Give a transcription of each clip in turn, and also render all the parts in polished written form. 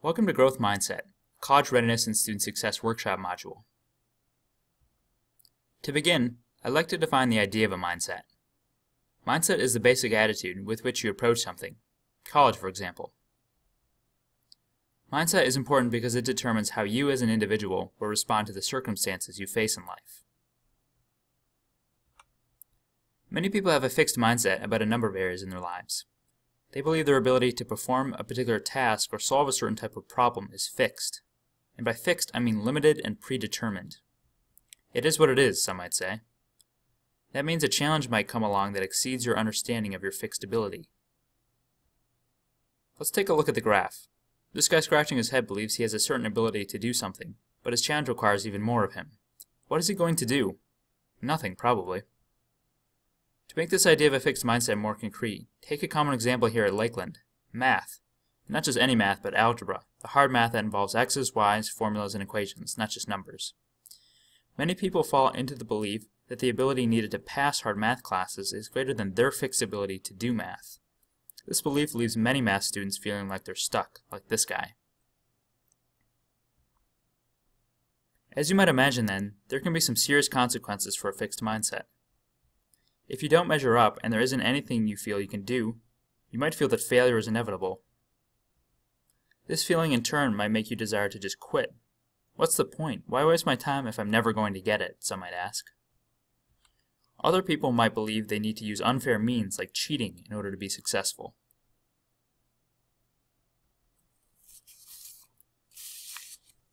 Welcome to Growth Mindset, College Readiness and Student Success Workshop module. To begin, I'd like to define the idea of a mindset. Mindset is the basic attitude with which you approach something, college for example. Mindset is important because it determines how you as an individual will respond to the circumstances you face in life. Many people have a fixed mindset about a number of areas in their lives. They believe their ability to perform a particular task or solve a certain type of problem is fixed. And by fixed, I mean limited and predetermined. It is what it is, some might say. That means a challenge might come along that exceeds your understanding of your fixed ability. Let's take a look at the graph. This guy scratching his head believes he has a certain ability to do something, but his challenge requires even more of him. What is he going to do? Nothing, probably. To make this idea of a fixed mindset more concrete, take a common example here at Lakeland, math. Not just any math, but algebra, the hard math that involves x's, y's, formulas, and equations, not just numbers. Many people fall into the belief that the ability needed to pass hard math classes is greater than their fixed ability to do math. This belief leaves many math students feeling like they're stuck, like this guy. As you might imagine then, there can be some serious consequences for a fixed mindset. If you don't measure up and there isn't anything you feel you can do, you might feel that failure is inevitable. This feeling in turn might make you desire to just quit. What's the point? Why waste my time if I'm never going to get it, some might ask. Other people might believe they need to use unfair means like cheating in order to be successful.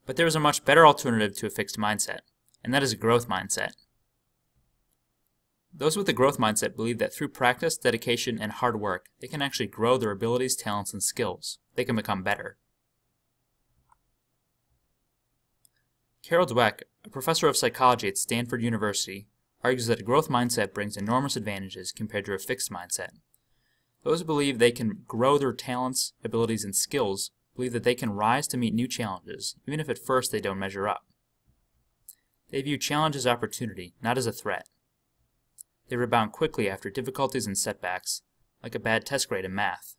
But there is a much better alternative to a fixed mindset, and that is a growth mindset. Those with a growth mindset believe that through practice, dedication, and hard work, they can actually grow their abilities, talents, and skills. They can become better. Carol Dweck, a professor of psychology at Stanford University, argues that a growth mindset brings enormous advantages compared to a fixed mindset. Those who believe they can grow their talents, abilities, and skills believe that they can rise to meet new challenges, even if at first they don't measure up. They view challenge as opportunity, not as a threat. They rebound quickly after difficulties and setbacks, like a bad test grade in math.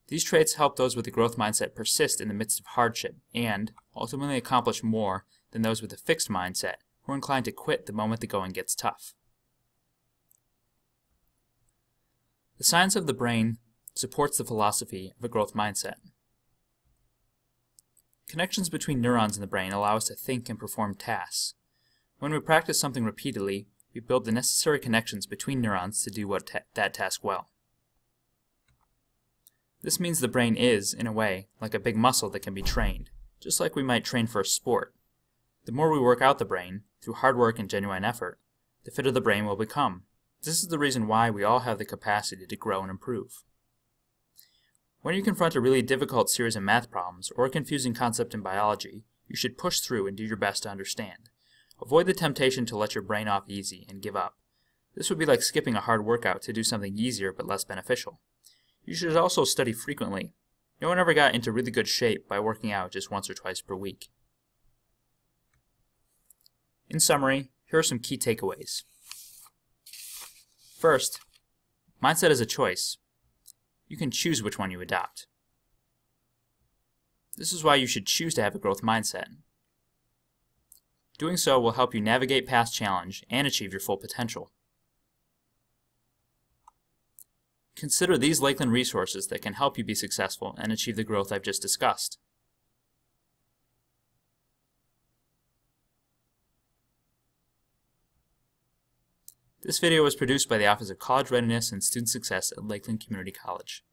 These traits help those with a growth mindset persist in the midst of hardship and, ultimately accomplish more than those with a fixed mindset who are inclined to quit the moment the going gets tough. The science of the brain supports the philosophy of a growth mindset. Connections between neurons in the brain allow us to think and perform tasks. When we practice something repeatedly, we build the necessary connections between neurons to do that task well. This means the brain is, in a way, like a big muscle that can be trained, just like we might train for a sport. The more we work out the brain, through hard work and genuine effort, the fitter the brain will become. This is the reason why we all have the capacity to grow and improve. When you confront a really difficult series of math problems or a confusing concept in biology, you should push through and do your best to understand. Avoid the temptation to let your brain off easy and give up. This would be like skipping a hard workout to do something easier but less beneficial. You should also study frequently. No one ever got into really good shape by working out just once or twice per week. In summary, here are some key takeaways. First, mindset is a choice. You can choose which one you adopt. This is why you should choose to have a growth mindset. Doing so will help you navigate past challenge and achieve your full potential. Consider these Lakeland resources that can help you be successful and achieve the growth I've just discussed. This video was produced by the Office of College Readiness and Student Success at Lakeland Community College.